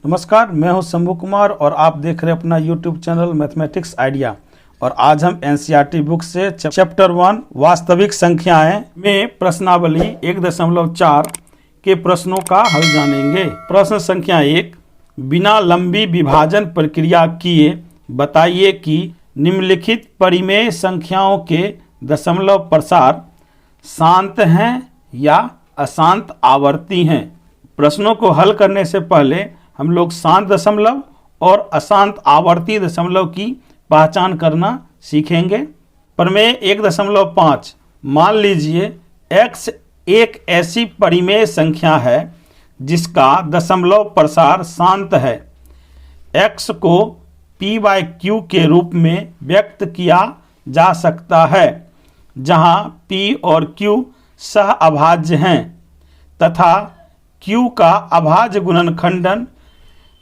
नमस्कार, मैं हूं शंभू कुमार और आप देख रहे हैं अपना YouTube चैनल मैथमेटिक्स आइडिया। और आज हम NCERT बुक से चैप्टर 1 वास्तविक संख्याएं में प्रश्नावली 1.4 के प्रश्नों का हल जानेंगे। प्रश्न संख्या 1, बिना लंबी विभाजन प्रक्रिया किए बताइए कि निम्नलिखित परिमेय संख्याओं के दशमलव प्रसार शांत हैं या अशांत आवर्ती हैं। प्रश्नों को हल करने से पहले हम लोग शांत दशमलव और अशांत आवर्ती दशमलव की पहचान करना सीखेंगे। प्रमेय 1.5, मान लीजिए x एक ऐसी परिमेय संख्या है जिसका दशमलव प्रसार शांत है। x को p/q के रूप में व्यक्त किया जा सकता है, जहां p और q सह अभाज्य हैं तथा q का अभाज्य गुणनखंडन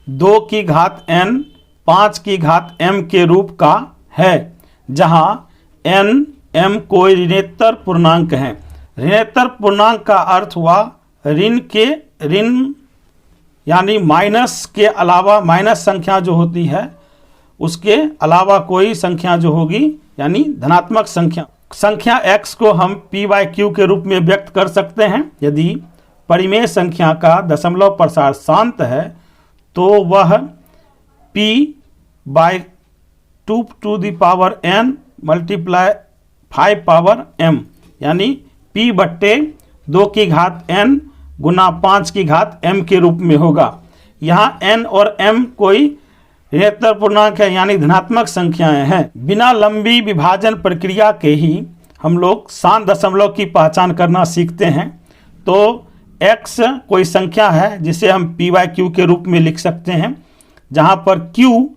2 की घात n 5 की घात m के रूप का है, जहां n m कोई ऋणोत्तर पूर्णांक है। ऋणोत्तर पूर्णांक का अर्थ हुआ ऋण यानी माइनस के अलावा, माइनस संख्या जो होती है उसके अलावा कोई संख्या जो होगी यानी धनात्मक संख्या x को हम p/q के रूप में व्यक्त कर सकते हैं। यदि परिमेय संख्या का दशमलव प्रसार शांत है तो वह p/2 to the power n multiply 5 power m यानी p/2 की घात n गुना 5 की घात m के रूप में होगा। यहाँ n और m कोई ऋणोत्तर पूर्णांक है यानी धनात्मक संख्याएं हैं। बिना लंबी विभाजन प्रक्रिया के ही हम लोग शांत दशमलव की पहचान करना सीखते हैं। तो x कोई संख्या है जिसे हम p/q के रूप में लिख सकते हैं, जहां पर q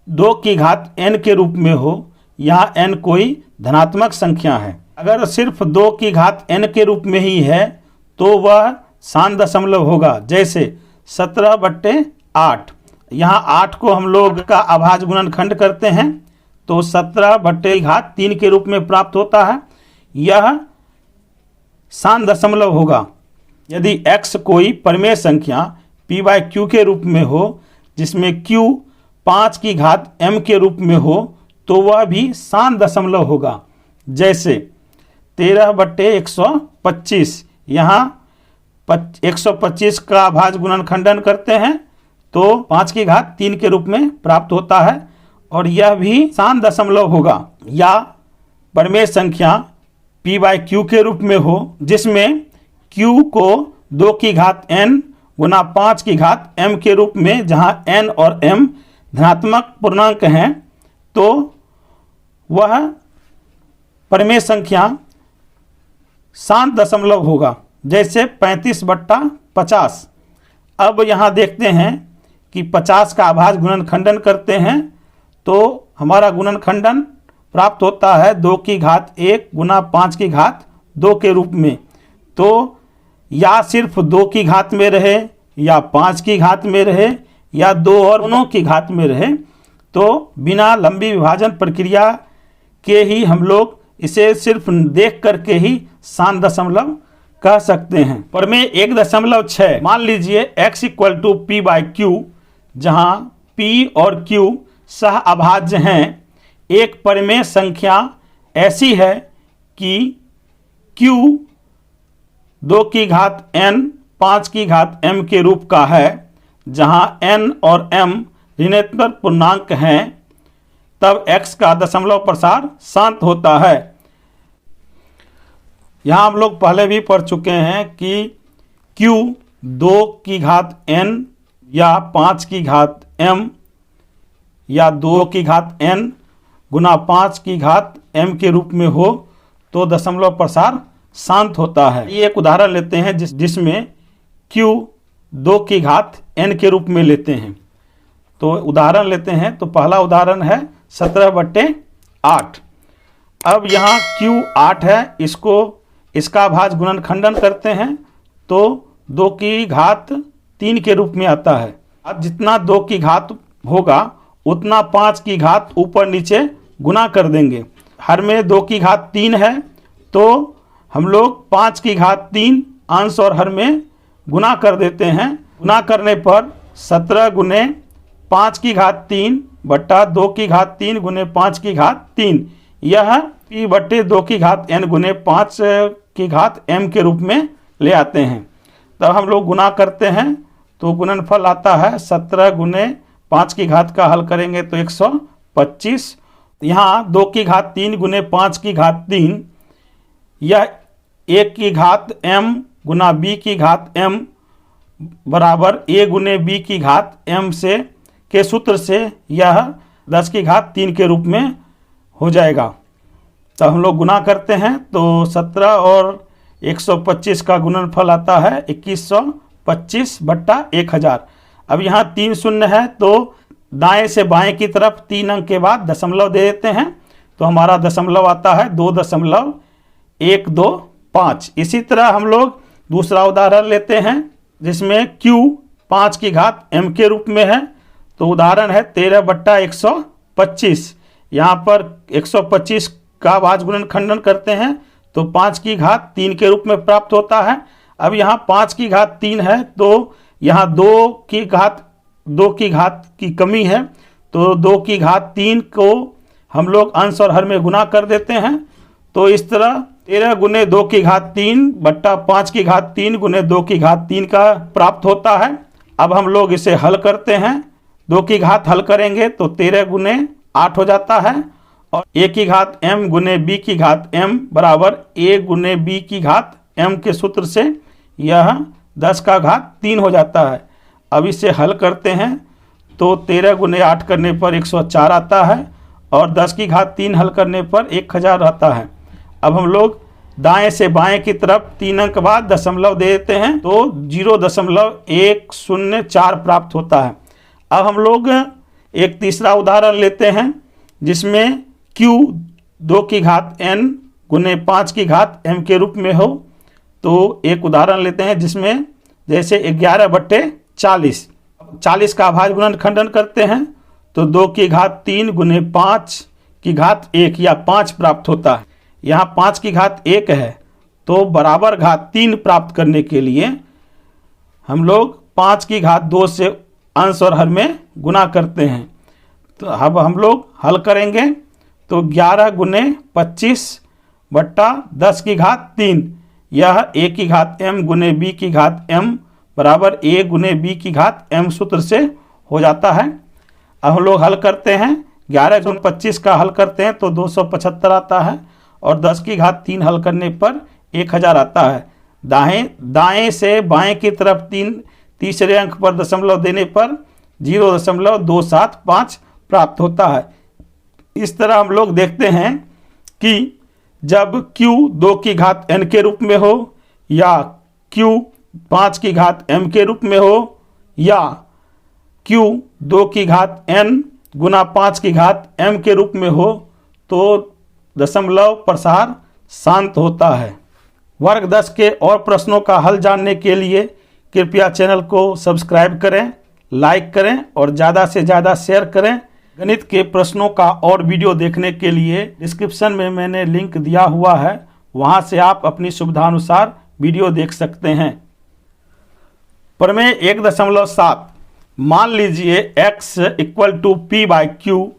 2 की घात n के रूप में हो। यहाँ n कोई धनात्मक संख्या है। अगर सिर्फ 2 की घात n के रूप में ही है तो वह शांत दशमलव होगा। जैसे 17/8, यहाँ 8 को हम लोग का अभाज्य गुणनखंड करते हैं तो 17/3 के रूप में प्राप्त होता है। यह शांत दशमलव होगा। यदि x कोई परिमेय संख्या p/q के रूप में हो जिसमें q 5 की घात m के रूप में हो तो वह भी शांत दशमलव होगा। जैसे 13/125, यहाँ 125 का अभाज्य गुणनखंडन करते हैं तो 5 की घात 3 के रूप में प्राप्त होता है और यह भी शांत दशमलव होगा। या परिमेय संख्या p/q के रूप में हो जिसमें q को 2 की घात n गुना 5 की घात m के रूप में, जहां n और m धनात्मक पूर्णांक हैं, तो वह परिमेय संख्या शांत दशमलव होगा। जैसे 35/50। अब यहाँ देखते हैं कि 50 का अभाज्य गुणनखंडन करते हैं तो हमारा गुणनखंडन प्राप्त होता है 2 की घात 1 गुना 5 की घात 2 के रूप में। तो या सिर्फ 2 की घात में रहे या 5 की घात में रहे या 2 और दोनों की घात में रहे, तो बिना लंबी विभाजन प्रक्रिया के ही हम लोग इसे सिर्फ देख करके ही शांत दशमलव कह सकते हैं। प्रमेय 1.6, मान लीजिए x = p/q, जहां p और q सह अभाज्य हैं। एक परिमेय संख्या ऐसी है कि q 2 की घात n 5 की घात m के रूप का है, जहां n और m ऋणोत्तर पूर्णांक हैं, तब x का दशमलव प्रसार शांत होता है। यहाँ हम लोग पहले भी पढ़ चुके हैं कि q 2 की घात n या 5 की घात m या 2 की घात n गुना 5 की घात m के रूप में हो तो दशमलव प्रसार शांत होता है। ये एक उदाहरण लेते हैं जिसमें q 2 की घात n के रूप में लेते हैं। तो उदाहरण लेते हैं, तो पहला उदाहरण है 17/8। अब यहाँ q 8 है, इसका अभाज्य गुणनखंडन करते हैं तो 2 की घात 3 के रूप में आता है। अब जितना 2 की घात होगा उतना 5 की घात ऊपर नीचे गुना कर देंगे। हर में 2 की घात 3 है तो हम लोग 5 की घात 3 अंश और हर में गुना कर देते हैं। गुना करने पर 17 गुने 5 की घात 3 बट्टा 2 की घात 3 गुने 5 की घात 3, यह p बट्टे 2 की घात n गुने 5 की घात m के रूप में ले आते हैं। तब हम लोग गुना करते हैं तो गुणनफल आता है 17 गुने 5 की घात का हल करेंगे तो 125। यहाँ 2 की घात 3 गुने 5 की घात 3, यह 1 की घात m गुना b की घात m बराबर a गुने b की घात m से के सूत्र से यह 10 की घात 3 के रूप में हो जाएगा। तो हम लोग गुना करते हैं तो 17 और 125 का गुणनफल आता है 2125 बट्टा 1000। अब यहाँ 3 शून्य है तो दाएं से बाएं की तरफ 3 अंक के बाद दशमलव दे देते हैं तो हमारा दशमलव आता है 2.125। इसी तरह हम लोग दूसरा उदाहरण लेते हैं जिसमें q 5 की घात m के रूप में है। तो उदाहरण है 13 बट्टा 125। यहाँ पर 125 का भाज्य गुणनखंडन करते हैं तो 5 की घात 3 के रूप में प्राप्त होता है। अब यहाँ 5 की घात 3 है तो यहाँ 2 की घात की कमी है तो 2 की घात 3 को हम लोग अंश और हर में गुना कर देते हैं। तो इस तरह 13 गुने 2 की घात 3 बट्टा 5 की घात 3 गुने 2 की घात 3 का प्राप्त होता है। अब हम लोग इसे हल करते हैं। 2 की घात हल करेंगे तो 13 गुने 8 हो जाता है और a की घात m गुने b की घात m बराबर a गुने b की घात m के सूत्र से यह 10 का घात 3 हो जाता है। अब इसे हल करते हैं तो 13 गुने 8 करने पर 104 आता है और 10 की घात 3 हल करने पर 1000 आता है। अब हम लोग दाएं से बाएं की तरफ 3 अंक बाद दशमलव दे देते हैं तो 0.104 प्राप्त होता है। अब हम लोग एक तीसरा उदाहरण लेते हैं जिसमें q 2 की घात n गुने 5 की घात m के रूप में हो। तो एक उदाहरण लेते हैं जिसमें जैसे 11 बट्टे 40 का अभाज्य गुणनखंडन करते हैं तो 2 की घात 3 गुने 5 की घात 1 या 5 प्राप्त होता है। यहाँ 5 की घात 1 है तो बराबर घात 3 प्राप्त करने के लिए हम लोग 5 की घात 2 से अंश और हर में गुना करते हैं। तो अब हम लोग हल करेंगे तो 11 गुने 25 बट्टा 10 की घात 3, यह a की घात m गुने b की घात m बराबर a गुने b की घात m सूत्र से हो जाता है। अब हम लोग हल करते हैं। 11 गुने 25 का हल करते हैं तो 275 आता है और 10 की घात 3 हल करने पर 1000 आता है। दाएं से बाएं की तरफ तीसरे अंक पर दशमलव देने पर 0.275 प्राप्त होता है। इस तरह हम लोग देखते हैं कि जब q 2 की घात n के रूप में हो या q 5 की घात m के रूप में हो या q 2 की घात n गुना 5 की घात m के रूप में हो तो दशमलव प्रसार शांत होता है। वर्ग 10 के और प्रश्नों का हल जानने के लिए कृपया चैनल को सब्सक्राइब करें, लाइक करें और ज़्यादा से ज़्यादा शेयर करें। गणित के प्रश्नों का और वीडियो देखने के लिए डिस्क्रिप्शन में मैंने लिंक दिया हुआ है, वहां से आप अपनी सुविधानुसार वीडियो देख सकते हैं। प्रमेय 1.7 मान लीजिए x = p/q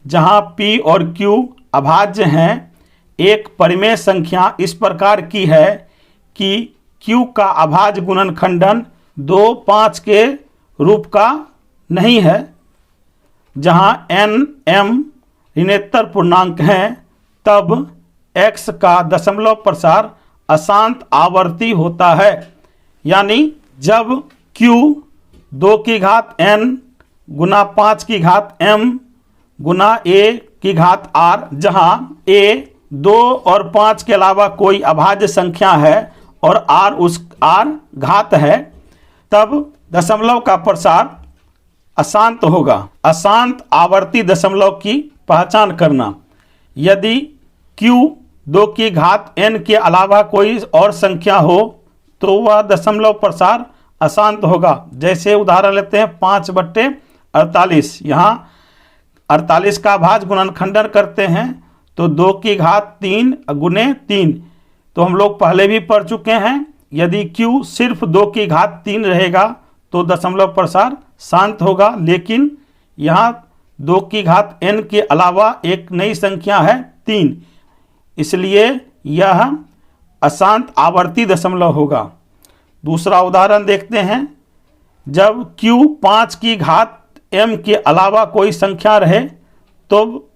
जहां p और q अभाज्य हैं। एक परिमेय संख्या इस प्रकार की है कि q का अभाज्य गुणनखंडन 2, 5 के रूप का नहीं है। जहां n m ऋणोत्तर पूर्णांक हैं तब x का दशमलव प्रसार अशांत आवर्ती होता है। यानी जब q 2 की घात n गुना 5 की घात m गुना a की घात r, जहां a 2 और 5 के अलावा कोई अभाज्य संख्या है और r घात है, तब दशमलव का प्रसार अशांत होगा। अशांत आवर्ती दशमलव की पहचान करना। यदि q 2 की घात n के अलावा कोई और संख्या हो तो वह दशमलव प्रसार अशांत होगा। जैसे उदाहरण लेते हैं 5/48। यहाँ 48 का भाज्य गुणनखंडन करते हैं तो 2 की घात 3 गुने 3, तो हम लोग पहले भी पढ़ चुके हैं। यदि q सिर्फ 2 की घात 3 रहेगा तो दशमलव प्रसार शांत होगा। लेकिन यहाँ 2 की घात n के अलावा एक नई संख्या है 3, इसलिए यह अशांत आवर्ती दशमलव होगा। दूसरा उदाहरण देखते हैं। जब q 5 की घात m के अलावा कोई संख्या रहे तो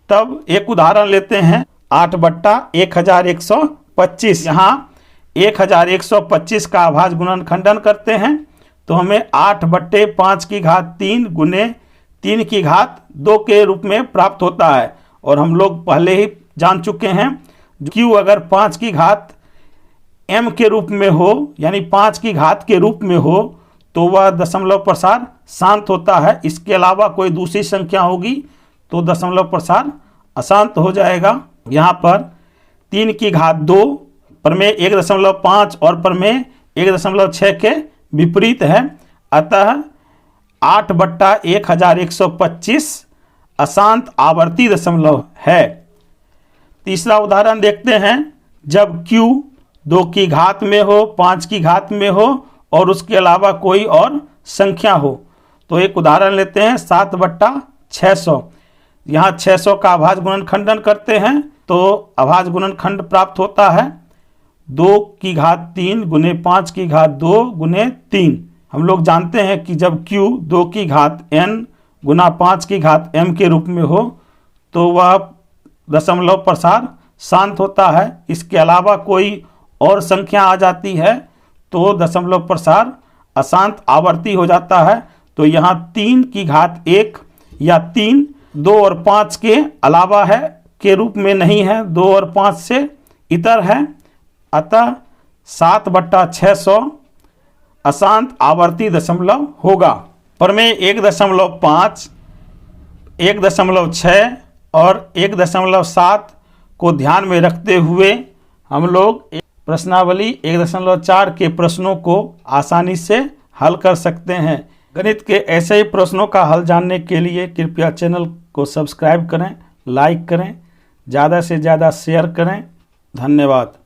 तब एक उदाहरण लेते हैं 8/1125। यहाँ 1125 का अभाज्य गुणनखंडन करते हैं तो हमें 8/5 की घात 3 गुने 3 की घात 2 के रूप में प्राप्त होता है। और हम लोग पहले ही जान चुके हैं q अगर 5 की घात m के रूप में हो, यानी 5 की घात के रूप में हो, तो वह दशमलव प्रसार शांत होता है। इसके अलावा कोई दूसरी संख्या होगी तो दशमलव प्रसार अशांत हो जाएगा। यहाँ पर 3 की घात 2 प्रमेय 1.5 और प्रमेय 1.6 के विपरीत है, अतः 8/1125 अशांत आवर्ती दशमलव है। तीसरा उदाहरण देखते हैं। जब q 2 की घात में हो, 5 की घात में हो और उसके अलावा कोई और संख्या हो, तो एक उदाहरण लेते हैं 7/600। यहाँ 600 का अभाज्य गुणनखंडन करते हैं तो अभाज्य गुणनखंड प्राप्त होता है 2 की घात 3 गुने 5 की घात 2 गुने 3। हम लोग जानते हैं कि जब q 2 की घात n गुना 5 की घात m के रूप में हो तो वह दशमलव प्रसार शांत होता है। इसके अलावा कोई और संख्या आ जाती है तो दशमलव प्रसार अशांत आवर्ती हो जाता है। तो यहाँ 3 की घात 1 या 3 2 और 5 के अलावा है, के रूप में नहीं है, 2 और 5 से इतर है, अतः 7/600 अशांत आवर्ती दशमलव होगा। प्रमेय 1.5, 1.6 और 1.7 को ध्यान में रखते हुए हम लोग प्रश्नावली 1.4 के प्रश्नों को आसानी से हल कर सकते हैं। गणित के ऐसे ही प्रश्नों का हल जानने के लिए कृपया चैनल को सब्सक्राइब करें, लाइक करें, ज़्यादा से ज़्यादा शेयर करें। धन्यवाद।